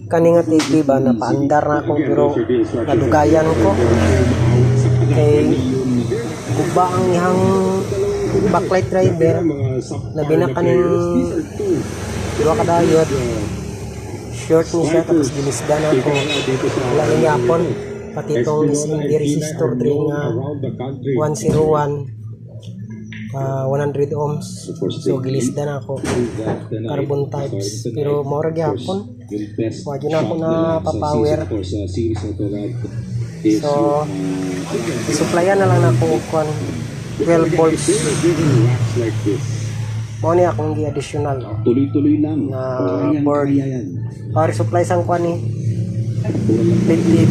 Kani nga TV ba napaandar na ako pero nadugayan ko kay guba ang ihang backlight driver labi na kaning dua kadayot short ni siya tapos ginisdan ako wala na yapon pati itong hindi resistor drin nga 101 100 ohms so gilisdan ako carbon types pero mura gyapon wadyo na ako na pa-power so supplyan na lang ako kon 12 volts mo ni akong gi-additional tuloy-tuloy lang na board power supply sang kwan ni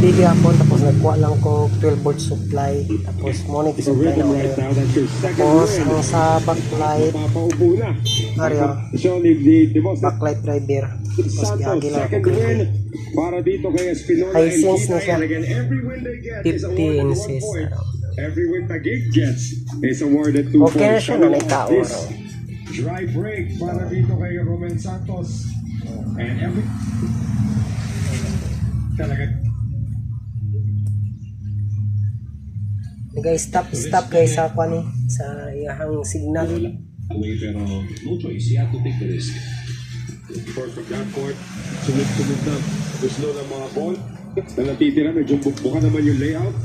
big yapon tapos nagkuha lang ko 12 volt supply tapos mo ni supply na ulit tapos ang sa backlight area backlight driver tapos gagi lang ako para dito kay Espinola Hisense na siya 50 inches every win the gig gets is awarded to okay na siya na tao dry break para dito kay Roman Santos and every talaga stop guys sa kwan ni sa iyang signal pero no choice you have to take the risk perfect backcourt sunod na gusto ng mga ball na natitira medyo buka naman yung layout